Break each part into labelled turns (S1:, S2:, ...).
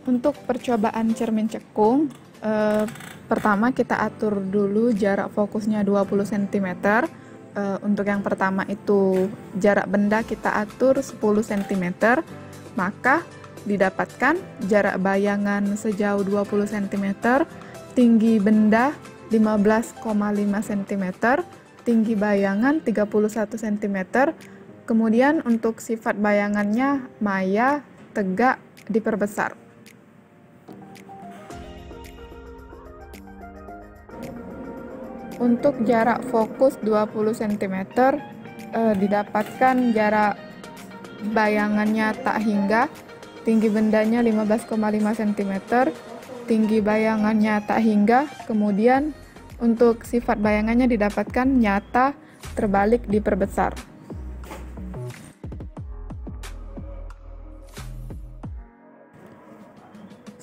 S1: Untuk percobaan cermin cekung, pertama kita atur dulu jarak fokusnya 20 cm. Untuk yang pertama itu jarak benda kita atur 10 cm, maka didapatkan jarak bayangan sejauh 20 cm, tinggi benda 15,5 cm, tinggi bayangan 31 cm, kemudian untuk sifat bayangannya maya, tegak, diperbesar. Untuk jarak fokus 20 cm, didapatkan jarak bayangannya tak hingga, tinggi bendanya 15,5 cm, tinggi bayangannya tak hingga, kemudian untuk sifat bayangannya didapatkan nyata, terbalik, diperbesar.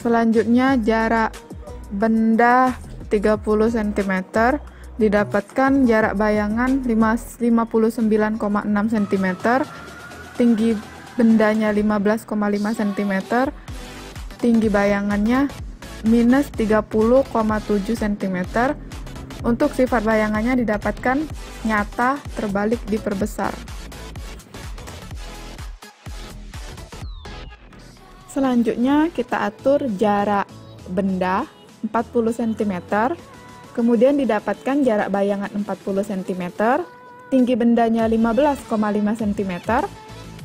S1: Selanjutnya jarak benda 30 cm, didapatkan jarak bayangan 59,6 cm, tinggi bendanya 15,5 cm, tinggi bayangannya minus 30,7 cm. Untuk sifat bayangannya didapatkan nyata, terbalik, diperbesar. Selanjutnya kita atur jarak benda 40 cm, kemudian didapatkan jarak bayangan 40 cm, tinggi bendanya 15,5 cm,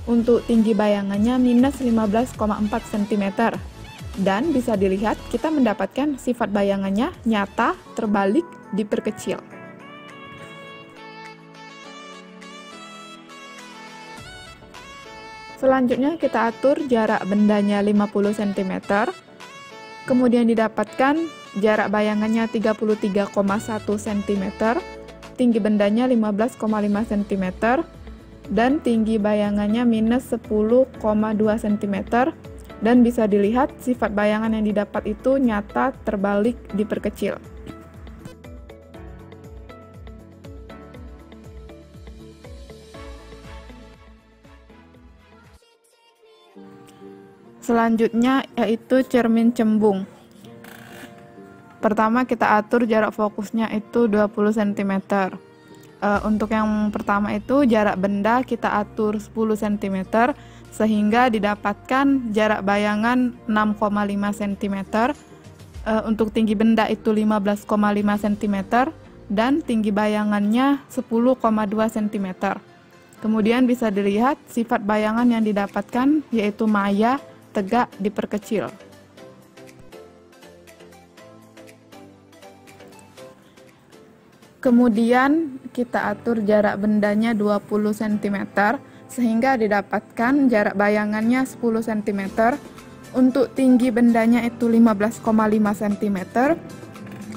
S1: untuk tinggi bayangannya minus 15,4 cm, dan bisa dilihat kita mendapatkan sifat bayangannya nyata, terbalik, diperkecil. Selanjutnya kita atur jarak bendanya 50 cm, kemudian didapatkan jarak bayangannya 33,1 cm, tinggi bendanya 15,5 cm, dan tinggi bayangannya minus 10,2 cm, dan bisa dilihat sifat bayangan yang didapat itu nyata, terbalik, diperkecil. Selanjutnya yaitu cermin cembung. Pertama kita atur jarak fokusnya itu 20 cm. Untuk yang pertama itu jarak benda kita atur 10 cm, sehingga didapatkan jarak bayangan 6,5 cm. Untuk tinggi benda itu 15,5 cm, dan tinggi bayangannya 10,2 cm. Kemudian bisa dilihat sifat bayangan yang didapatkan yaitu maya, tegak, diperkecil. Kemudian kita atur jarak bendanya 20 cm, sehingga didapatkan jarak bayangannya 10 cm. Untuk tinggi bendanya itu 15,5 cm,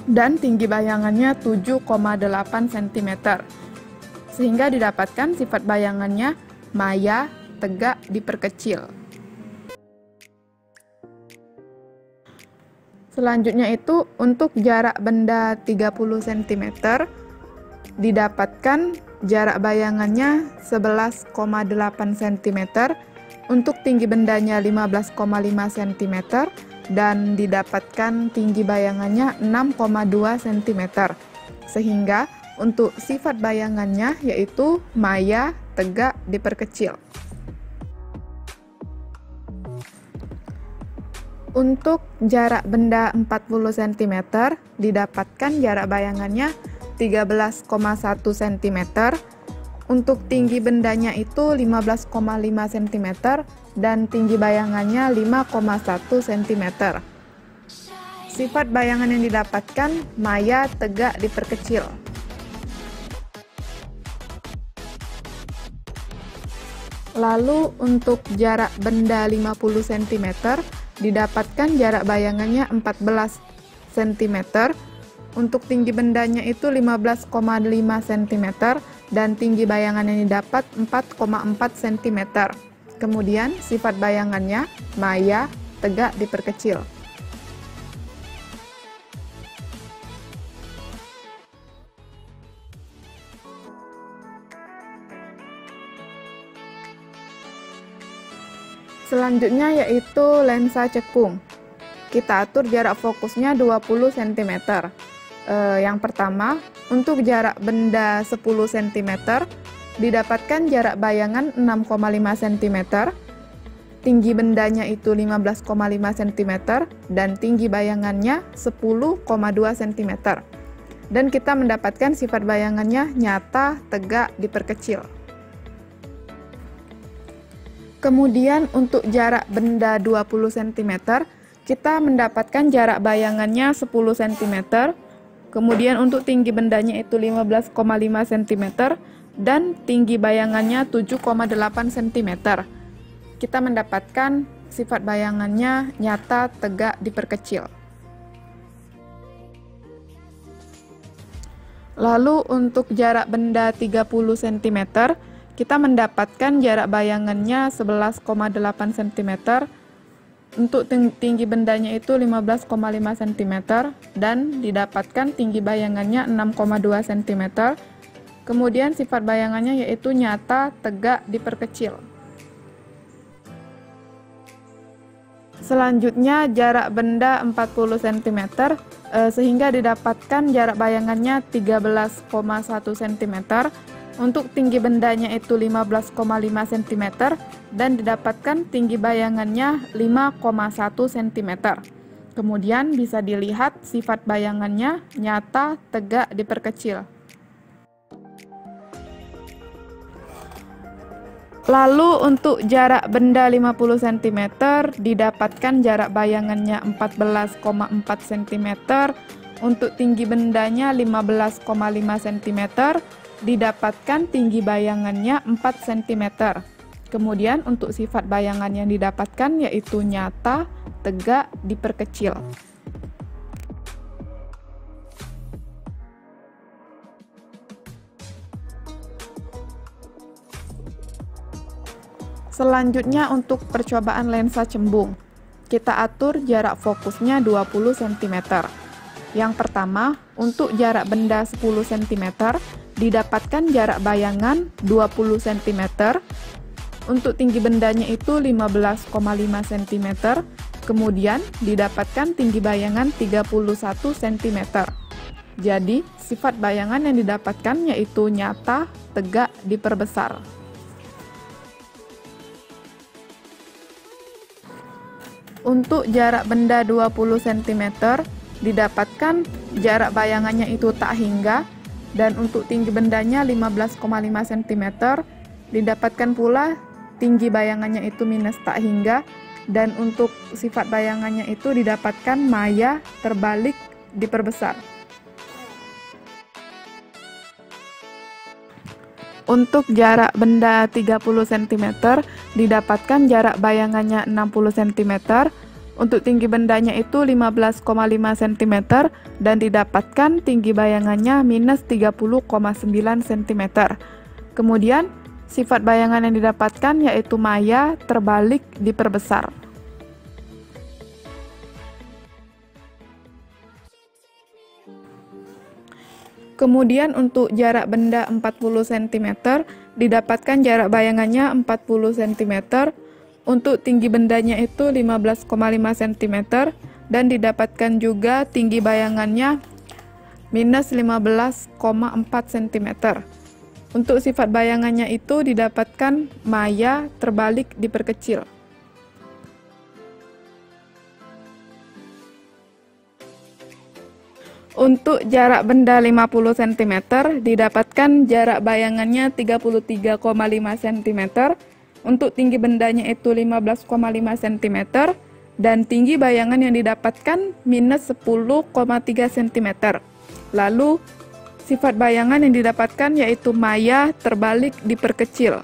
S1: dan tinggi bayangannya 7,8 cm. Sehingga didapatkan sifat bayangannya maya, tegak, diperkecil. Selanjutnya itu untuk jarak benda 30 cm, didapatkan jarak bayangannya 11,8 cm, untuk tinggi bendanya 15,5 cm, dan didapatkan tinggi bayangannya 6,2 cm. Sehingga untuk sifat bayangannya yaitu maya, tegak, diperkecil. Untuk jarak benda 40 cm, didapatkan jarak bayangannya 13,1 cm, untuk tinggi bendanya itu 15,5 cm, dan tinggi bayangannya 5,1 cm. Sifat bayangan yang didapatkan maya, tegak, diperkecil. Lalu untuk jarak benda 50 cm, didapatkan jarak bayangannya 14 cm, untuk tinggi bendanya itu 15,5 cm, dan tinggi bayangan yang didapat 4,4 cm. Kemudian sifat bayangannya maya, tegak, diperkecil. Selanjutnya yaitu lensa cekung. kita atur jarak fokusnya 20 cm. Yang pertama, untuk jarak benda 10 cm, didapatkan jarak bayangan 6,5 cm, tinggi bendanya itu 15,5 cm, dan tinggi bayangannya 10,2 cm. Dan kita mendapatkan sifat bayangannya nyata, tegak, diperkecil. Kemudian untuk jarak benda 20 cm, kita mendapatkan jarak bayangannya 10 cm, kemudian untuk tinggi bendanya itu 15,5 cm, dan tinggi bayangannya 7,8 cm. Kita mendapatkan sifat bayangannya nyata, tegak, diperkecil. Lalu untuk jarak benda 30 cm, kita mendapatkan jarak bayangannya 11,8 cm, untuk tinggi bendanya itu 15,5 cm, dan didapatkan tinggi bayangannya 6,2 cm. Kemudian sifat bayangannya yaitu nyata, tegak, diperkecil. Selanjutnya jarak benda 40 cm, sehingga didapatkan jarak bayangannya 13,1 cm, untuk tinggi bendanya itu 15,5 cm, dan didapatkan tinggi bayangannya 5,1 cm. Kemudian bisa dilihat sifat bayangannya nyata, tegak, diperkecil. Lalu untuk jarak benda 50 cm, didapatkan jarak bayangannya 14,4 cm, untuk tinggi bendanya 15,5 cm, didapatkan tinggi bayangannya 4 cm. Kemudian untuk sifat bayangan yang didapatkan yaitu nyata, tegak, diperkecil. Selanjutnya untuk percobaan lensa cembung, kita atur jarak fokusnya 20 cm. Yang pertama, untuk jarak benda 10 cm, didapatkan jarak bayangan 20 cm, untuk tinggi bendanya itu 15,5 cm, kemudian didapatkan tinggi bayangan 31 cm. Jadi, sifat bayangan yang didapatkan yaitu nyata, tegak, diperbesar. Untuk jarak benda 20 cm, didapatkan jarak bayangannya itu tak hingga, dan untuk tinggi bendanya 15,5 cm, didapatkan pula tinggi bayangannya itu minus tak hingga, dan untuk sifat bayangannya itu didapatkan maya, terbalik, diperbesar. Untuk jarak benda 30 cm, didapatkan jarak bayangannya 60 cm, untuk tinggi bendanya itu 15,5 cm, dan didapatkan tinggi bayangannya minus 30,9 cm. Kemudian, sifat bayangan yang didapatkan yaitu maya, terbalik, diperbesar. Kemudian untuk jarak benda 40 cm, didapatkan jarak bayangannya 40 cm, untuk tinggi bendanya itu 15,5 cm, dan didapatkan juga tinggi bayangannya minus 15,4 cm. Untuk sifat bayangannya itu didapatkan maya, terbalik, diperkecil. Untuk jarak benda 50 cm, didapatkan jarak bayangannya 33,5 cm, untuk tinggi bendanya itu 15,5 cm, dan tinggi bayangan yang didapatkan minus 10,3 cm. Lalu, sifat bayangan yang didapatkan yaitu maya, terbalik, diperkecil.